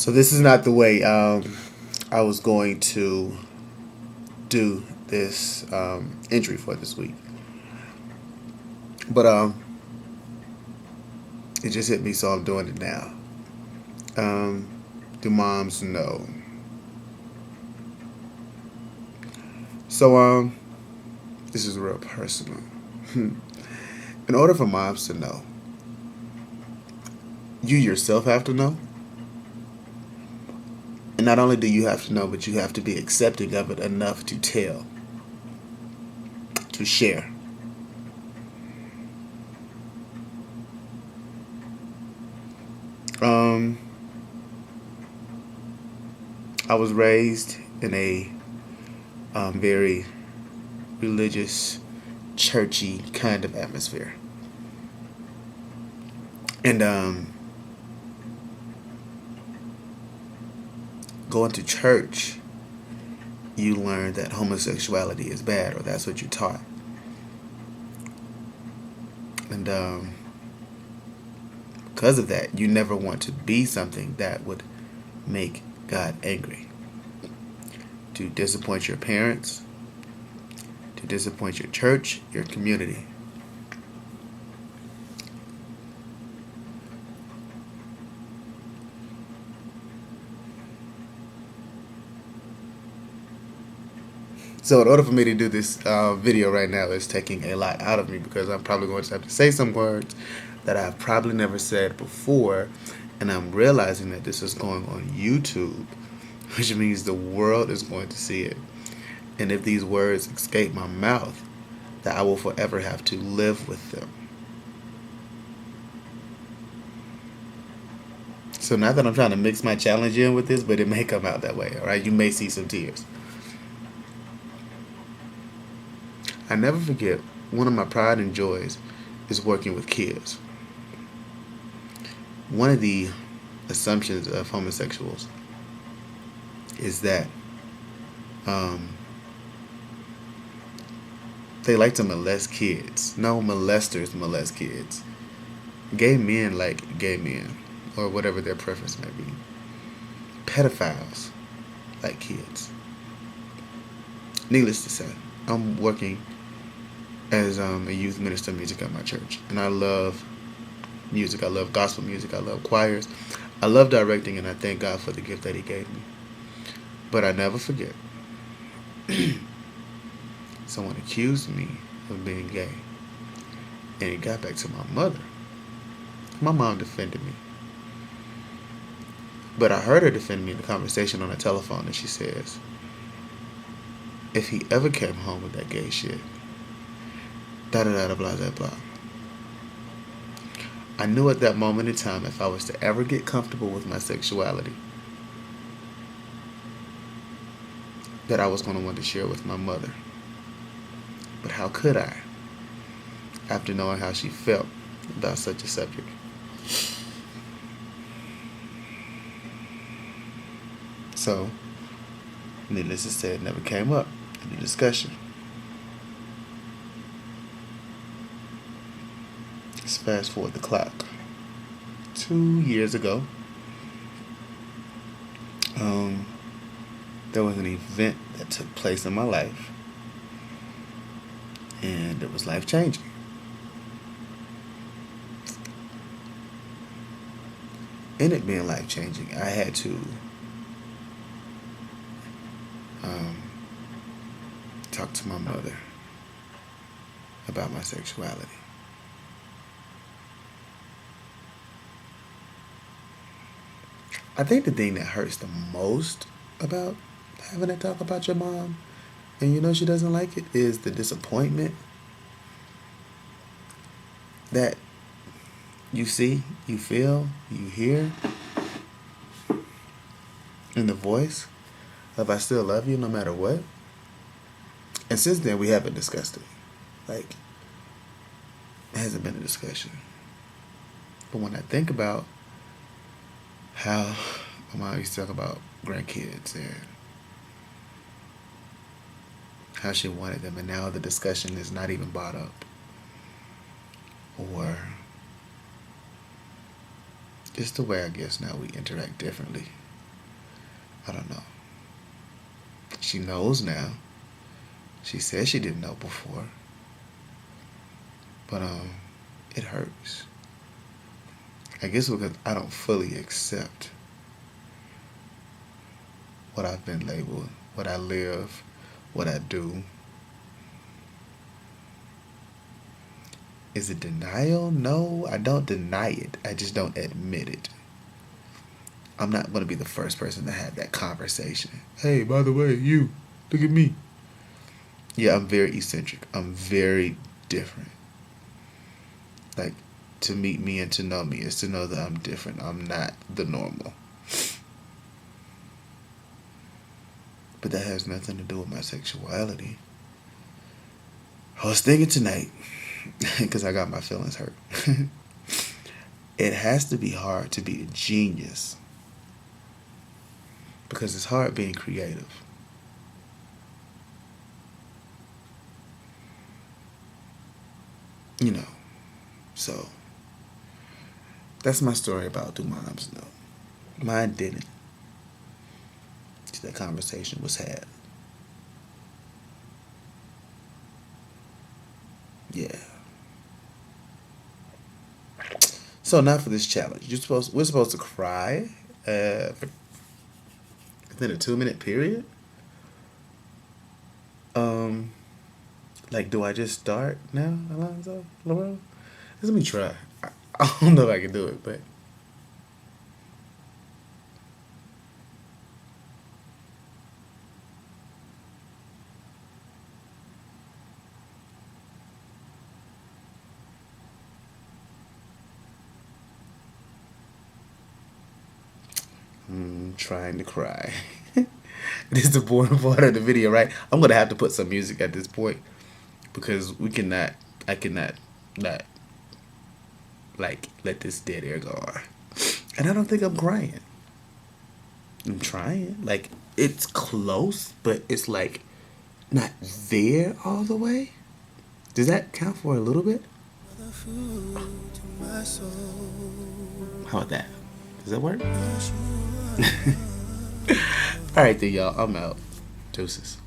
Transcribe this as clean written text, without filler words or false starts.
So this is not the way I was going to do this entry for this week, but it just hit me, so I'm doing it now. Do moms know? So this is real personal. In order for moms to know, you yourself have to know. And not only do you have to know, but you have to be accepting of it enough to tell, to share. I was raised in a very religious, churchy kind of atmosphere. And going to church, you learn that homosexuality is bad, or that's what you're taught. And because of that, you never want to be something that would make God angry. To disappoint your parents, to disappoint your church, your community. So in order for me to do this video right now, it's taking a lot out of me, because I'm probably going to have to say some words that I've probably never said before, and I'm realizing that this is going on YouTube, which means the world is going to see it. And if these words escape my mouth, that I will forever have to live with them. So not that I'm trying to mix my challenge in with this, but it may come out that way, alright? You may see some tears. I never forget, one of my pride and joys is working with kids. One of the assumptions of homosexuals is that they like to molest kids. No, molesters molest kids. Gay men like gay men, or whatever their preference may be. Pedophiles like kids. Needless to say, I'm working as a youth minister of music at my church, and I love music. I love gospel music. I love choirs. I love directing, and I thank God for the gift that He gave me. But I never forget, someone accused me of being gay, and it got back to my mother. My mom defended me, but I heard her defend me in a conversation on the telephone, and she says, if he ever came home with that gay shit, da da da da blah blah blah. I knew at that moment in time, if I was to ever get comfortable with my sexuality, that I was going to want to share with my mother. But how could I, after knowing how she felt about such a subject? So, needless to say, it never came up in the discussion. Let's fast forward the clock. 2 years ago, there was an event that took place in my life, and it was life-changing. In it being life-changing, I had to talk to my mother about my sexuality. I think the thing that hurts the most about having to talk about your mom, and you know she doesn't like it, is the disappointment that you see, you feel, you hear in the voice of I still love you no matter what. And since then, we haven't discussed it. Like, it hasn't been a discussion. But when I think about how my mom used to talk about grandkids and how she wanted them, and now the discussion is not even brought up, or just the way I guess now we interact differently I don't know. She knows now. She said she didn't know before. But it hurts. I guess because I don't fully accept what I've been labeled, what I live, what I do. Is it denial? No, I don't deny it. I just don't admit it. I'm not going to be the first person to have that conversation. Hey, by the way, you, look at me. Yeah, I'm very eccentric. I'm very different. Like, to meet me and to know me is to know that I'm different. I'm not the normal. But that has nothing to do with my sexuality. I was thinking tonight, because I got my feelings hurt. It has to be hard to be a genius. Because it's hard being creative. You know. So, that's my story about Do Moms Know. Mine didn't. That conversation was had. Yeah. So now for this challenge. We're supposed to cry within a 2-minute period. Like, do I just start now, Alonzo? Laurel? Let me try. I don't know if I can do it, but I'm trying to cry. This is the boring part of the video, right? I'm gonna have to put some music at this point because I cannot not like let this dead air go on. And I don't think I'm crying. I'm trying. Like, it's close, but it's like not there all the way. Does that count for a little bit? How about that? Does that work? Alright then, y'all. I'm out. Deuces.